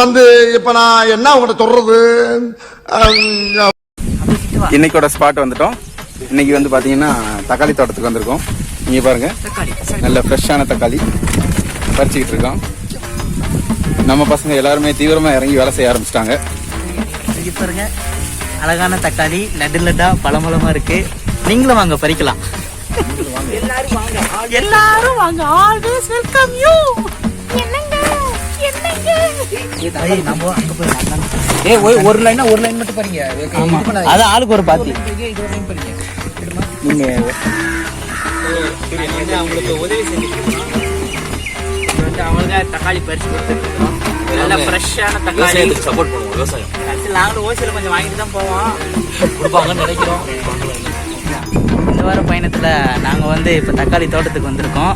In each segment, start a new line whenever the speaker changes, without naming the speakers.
வந்து இப்ப நான் என்ன உங்கள்கிட்ட சொல்றது.
இன்னைக்கோட ஸ்பாட் வந்துட்டோம். இன்னைக்கு வந்து பாத்தீங்கன்னா தக்காளி தோட்டத்துக்கு வந்திருக்கோம். நீங்க பாருங்க, நல்ல ஃப்ரெஷ்ஷான தக்காளி பறிச்சுக்கிட்டு இருக்கோம். நம்ம பசங்க எல்லாருமே தீவிரமா இறங்கி வேலை செய்ய ஆரம்பிச்சிட்டாங்க.
பாருங்க, அழகான தக்காளி லட்டு லட்டா பழமளமா இருக்கு. நீங்களும் வாங்க பறிக்கலாம். எல்லாரும் வாங்க. Always welcome you. நம்ம அங்க போய் ஒரு லைன் மட்டும் பாருங்க. அது ஆளுக்கு ஒரு பாத்தி. நீங்க அவங்களுக்கு உதவி செஞ்சுட்டு அவங்களுக்கு தக்காளி பறிச்சு கொடுத்துருக்கோம். நல்ல ஃப்ரெஷ்ஷான தக்காளி சப்போர்ட் பண்ணுவோம். விவசாயம் நாங்களும் ஓசியில் கொஞ்சம் வாங்கிட்டு தான் போவோம். கொடுப்பாங்கன்னு நினைக்கிறோம். இந்த வார பயணத்தில் நாங்கள் வந்து இப்போ தக்காளி தோட்டத்துக்கு வந்திருக்கோம்.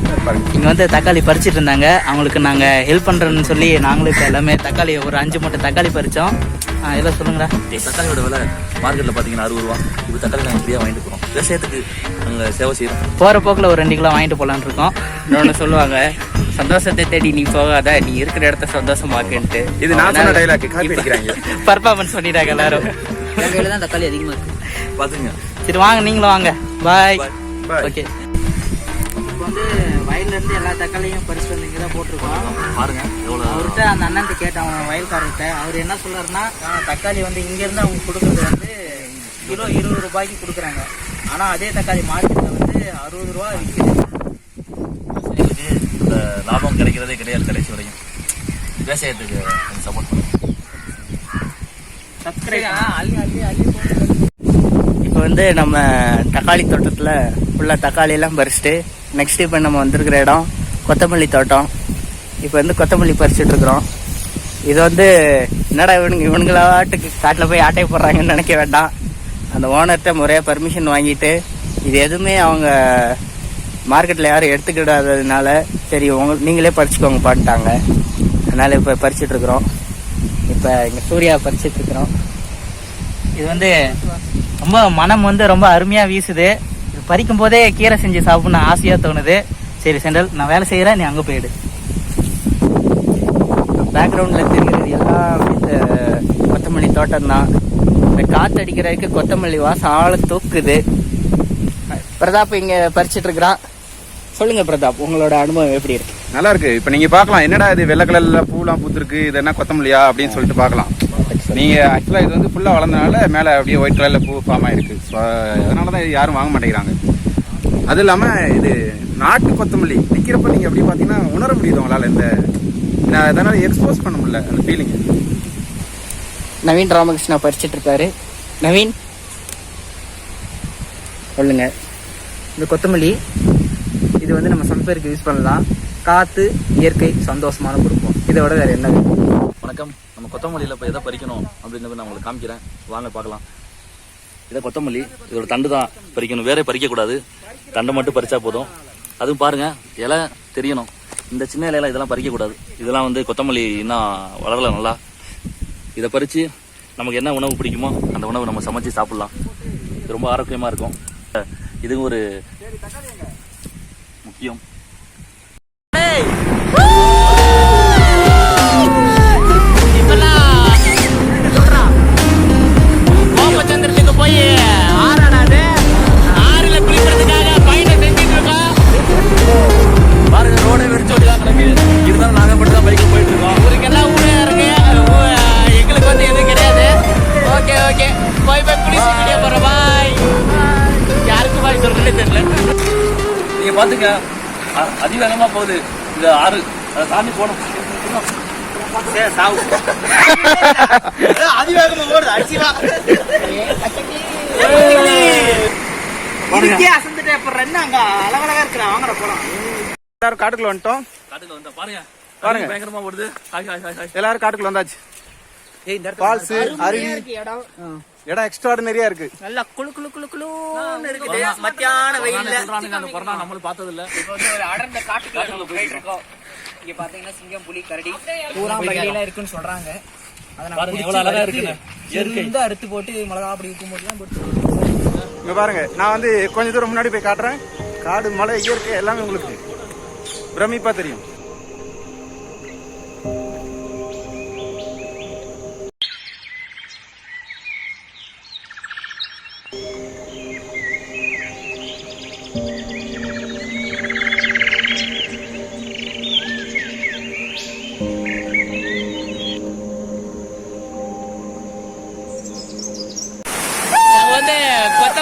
இங்கே வந்து தக்காளி பறிச்சுட்டு இருந்தாங்க. அவங்களுக்கு நாங்கள் ஹெல்ப் பண்ணுறோன்னு சொல்லி நாங்களும் இப்போ எல்லாமே தக்காளி ஒரு 5 மூட்டை தக்காளி பறித்தோம். இதெல்லாம் சொல்லுங்கடா.
தக்காளியோட விலை மார்க்கெட்டில் பார்த்தீங்கன்னா 60 ரூபா. இப்போ தக்காளி நாங்கள் ஃப்ரீயாக வாங்கிட்டு போகிறோம். விவசாயத்துக்கு நாங்கள் சேவை செய்கிறோம்.
போகிற போக்கில் ஒரு 2 கிலோ வாங்கிட்டு போகலான்னு இருக்கோம். இன்னொன்று சொல்லுவாங்க, சந்தோஷத்தை தேடி நீ போகாத, நீ இருக்கிற இடத்த சந்தோஷமாக்குன்ட்டு.
இது நான் சொன்ன டைலாக் காப்பி அடிக்கிறாங்க.
பர்ஃபார்மன்ஸ் பண்ணிட்டாங்க எல்லாரும்.
தான் தக்காளி அதிகமாக இருக்கு பார்த்துங்க.
சரி வாங்க, நீங்களும் வாங்க. பாய். ஓகே. இப்போ வந்து வயல்ல இருந்து எல்லா தக்காளியும் பறிச்சுட்டு வந்து இங்கே தான் போட்டிருக்கோம்.
பாருங்க எவ்வளோ.
அவர்கிட்ட அந்த அண்ணன் கேட்டோம், வயல்காரர்கிட்ட. அவர் என்ன சொல்றாருன்னா, தக்காளி வந்து இங்கேருந்து அவங்க கொடுக்குறது வந்து கிலோ 20 ரூபாய்க்கு கொடுக்குறாங்க. ஆனால் அதே தக்காளி மார்க்கெட்டில் வந்து 60 ரூபா விற்குது.
இந்த லாபம் கிடைக்கிறதே கிடையாது கடைசி வரையும். விவசாயத்துக்கு சப்போர்ட் பண்ணுவோம்.
இப்போ வந்து நம்ம தக்காளி தோட்டத்தில் ஃபுல்லாக தக்காளி எல்லாம் பறிச்சுட்டு நெக்ஸ்ட் இப்போ நம்ம வந்திருக்கிற இடம் கொத்தமல்லி தோட்டம். இப்போ வந்து கொத்தமல்லி பறிச்சுட்டு இருக்கிறோம். இது வந்து என்னடா இவனுங்களாட்டுக்கு காட்டில் போய் ஆட்டை போடுறாங்கன்னு நினைக்க வேண்டாம். அந்த ஓனர்கிட்ட முறையாக பர்மிஷன் வாங்கிட்டு, இது எதுவுமே அவங்க மார்க்கெட்டில் யாரும் எடுத்துக்கிடாததுனால சரி நீங்களே பறிச்சுக்கோங்க பாட்டாங்க. அதனால் இப்போ பறிச்சுட்டு இருக்கிறோம். இப்போ இங்கே சூர்யா பறிச்சுட்டு இருக்கிறோம். இது வந்து ரொம்ப மனம் வந்து ரொம்ப அருமையாக வீசுது. இது பறிக்கும் போதே கீரை செஞ்சு சாப்பிட்ணும்னு ஆசையாக தோணுது. சரி செண்டல், நான் வேலை செய்கிறேன், நீ அங்கே போயிடு. பேக்ரவுண்டில் தெரிகிறது எல்லாம் இந்த கொத்தமல்லி தோட்டம் தான். இந்த காற்று அடிக்கிறதுக்கு கொத்தமல்லி வாசம் ஆளை தூக்குது. பிரதாப் இங்கே பறிச்சுட்டு இருக்கிறான். சொல்லுங்க பிரதாப், உங்களோட அனுபவம் எப்படி இருக்கு?
நல்லா இருக்கு. இப்ப நீங்க பாக்கலாம், என்னடா இது வெள்ளை கலர்ல பூலாம் பூத்துருக்கு, இது என்ன கொத்தமல்லியா அப்படின்னு சொல்லிட்டு பாக்கலாம். நீங்க ஆக்சுவலா இது வந்து ஃபுல்லா வளர்ந்தனால மேல அப்படியே ஒயிட் கலர்ல பூ ஃபார்ம் ஆயிருக்கு. அதனாலதான் இது யாரும் வாங்க மாட்டேங்கிறாங்க. அது இல்லாம இது நாட்டு கொத்தமல்லி நிக்கிறப்ப நீங்க அப்படி பாத்தீங்கன்னா உணர முடியுது உங்களால. இதனால எக்ஸ்போஸ் பண்ண முடியல அந்த ஃபீலிங்.
நவீன் ராமகிருஷ்ணா பறிச்சிட்டு இருக்காரு. நவீன் சொல்லுங்க. இந்த கொத்தமல்லி இது வந்து நம்ம சமைப்பதற்கு யூஸ் பண்ணலாம். காற்று, இயற்கை, சந்தோஷமான குடும்பம். இதை விட வேறு என்ன?
வணக்கம். நம்ம கொத்தமல்லியில் இப்போ எதை பறிக்கணும் அப்படின்னு நான் உங்களுக்கு காமிக்கிறேன். வாங்க பார்க்கலாம். இதை கொத்தமல்லி, இதோட தண்டு தான் பறிக்கணும், வேற பறிக்கக்கூடாது. தண்டை மட்டும் பறிச்சா போதும். அதுவும் பாருங்க, இலை தெரியணும். இந்த சின்ன இலையில இதெல்லாம் பறிக்கக்கூடாது. இதெல்லாம் வந்து கொத்தமல்லி இன்னும் வளரல நல்லா. இதை பறித்து நமக்கு என்ன உணவு பிடிக்குமோ அந்த உணவு நம்ம சமைச்சு சாப்பிட்லாம். இது ரொம்ப ஆரோக்கியமாக இருக்கும். இது ஒரு முக்கியம்.
சந்திரத்துக்கு போய் ஆறாடாது ஆறுல குளிக்கிறதுக்காக பயணம் செஞ்சுட்டு இருக்கோம்.
பாருங்க, ரோடை வெறிச்சு ஓட்டி தான் கிளம்பி இருந்தாலும் நாங்கள் மட்டும் தான் பைக்கில் போயிட்டு இருக்கோம்.
ஊருக்கெல்லாம் ஊரே இருக்கு, எங்களுக்கு வந்து எதுவும் கிடையாது. ஓகே ஓகே, போய் குளிச்சு போறோம். பாய். யாருக்கு பாய் சொல்றதே தெரியல.
நீங்க பாத்துங்க, அதிவேகமா போகுது இந்த ஆறு. அதை தாண்டி போகணும்.
அதிவேகமா போடுது. அடிச்சுவா அசந்துட்டே போடுற என்ன அங்க அழகழகா இருக்கிற. வாங்கட போலாம்.
எல்லாரும் காட்டுக்குள்ள வந்துட்டோம்.
காட்டுக்குள்ள வந்தா பாருங்க
பாருங்க,
பயங்கரமா போடுது.
எல்லாரும் காட்டுக்குள்ள வந்தாச்சு. ஃபால்ஸ், அருவி, இடம் எக்ஸ்ட்ராடினரியா இருக்கு.
நல்லா குளு குளு குளு குளுன்னு இருக்குது. மத்தியான வெயில்ல
அந்த கொரோனா நம்மளும் பார்த்தது இல்ல.
இப்போ வந்து ஒரு அடர்ந்த காட்டுக்குள்ள போயிட்டு இருக்கோம். இங்க பாத்தீங்கன்னா சிங்கம், புலி, கரடி பூரா பள்ளியெல்லாம் இருக்குன்னு சொல்றாங்க.
எவ்வளவு அழகா இருக்குன்னு
இருந்து அறுத்து போட்டு மிளகா அப்படி இருக்கும் போதுலாம் போட்டு.
இங்க பாருங்க, நான் வந்து கொஞ்ச தூரம் முன்னாடி போய் காட்டுறேன். காடு, மலை, இயற்கை எல்லாமே உங்களுக்கு பிரமிப்பா தெரியும்.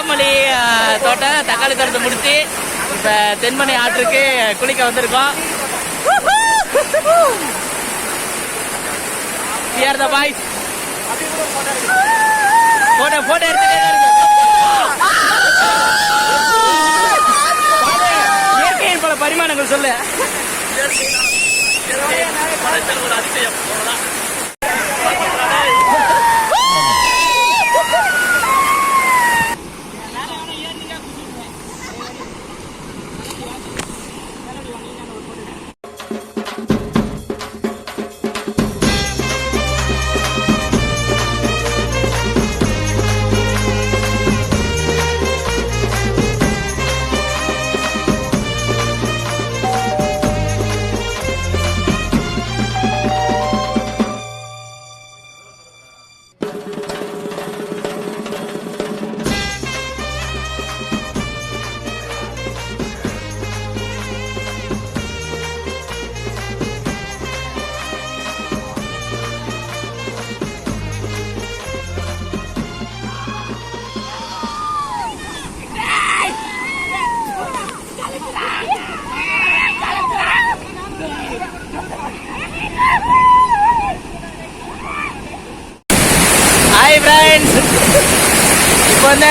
கொத்தமல்லி தோட்டம் தக்காளி தோட்டத்தை முடிச்சு இப்ப தென்மணி ஆற்றுக்கு குளிக்க வந்திருக்கோம். Here the boys. போட்டோ எடுத்துட்டே இருக்கு. இயற்கையின் பல பரிமாணங்கள் சொல்லு.
ஒரு அதிசயம்
ஹாய் ஃப்ரெண்ட்ஸ், இப்போ வந்து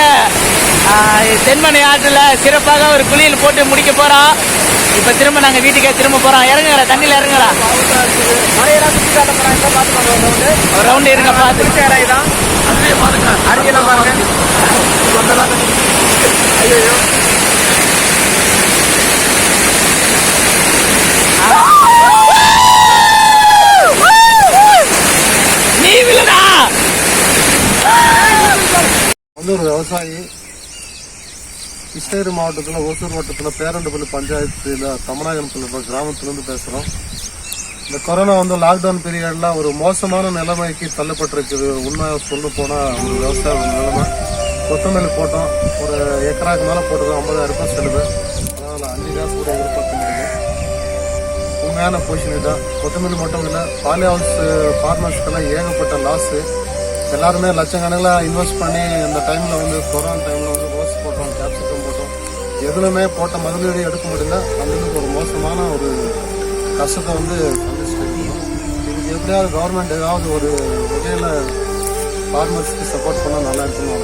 தென்மணி ஆற்றுல சிறப்பாக ஒரு குளியல் போட்டு முடிக்க போறோம். இப்போ திரும்ப நாங்கள் வீட்டுக்கே திரும்ப போறோம். இறங்குறா, தண்ணியில் இறங்குறா. ஒரு ரவுண்டு இருங்க, பார்த்து அருகிலாம் பாருங்க. ஐயோ நீ விழுடா.
வந்து ஒரு விவசாயி கிருஷ்ணகிரி மாவட்டத்தில் ஓசூர் வட்டத்தில் பேரண்டப்பள்ளி பஞ்சாயத்தில் தமநாயகன் கிராமத்திலேருந்து பேசுகிறோம். இந்த கொரோனா வந்து லாக்டவுன் பீரியடில் ஒரு மோசமான நிலைமைக்கு தள்ளப்பட்டிருக்குது. உண்மையாக சொல்ல போனால் ஒரு விவசாய நிலைமை. கொத்தமல்லி போட்டோம், ஒரு ஏக்கராக்கு மேலே போட்டது 50,000 ரூபாய் செலவு. அதனால் 5 காசு கூட எதிர்பார்க்க முடியுது. உண்மையான பொசிஷன் தான். கொத்தமல்லி மட்டும் இல்லை, பாலி ஹவுஸ் ஃபார்மர்ஸ்க்கெல்லாம் ஏகப்பட்ட லாஸு. எல்லாருமே லட்சக்கணக்கில் இன்வெஸ்ட் பண்ணி இந்த டைமில் வந்து கொரோனா டைமில் வந்து ரோஸ் போட்டோம், கேப்சிகம் போட்டோம், எதுலையுமே போட்ட முதலீடு எடுக்க முடியல. அதுலேருந்து ஒரு மோசமான ஒரு கஷ்டத்தை வந்து சந்திச்சுட்டு இருக்கோம். இதுக்கு எப்படியாவது கவர்மெண்ட் ஏதாவது ஒரு வகையில் ஃபார்மர்ஸ்க்கு சப்போர்ட் பண்ணால் நல்லா இருக்குன்னு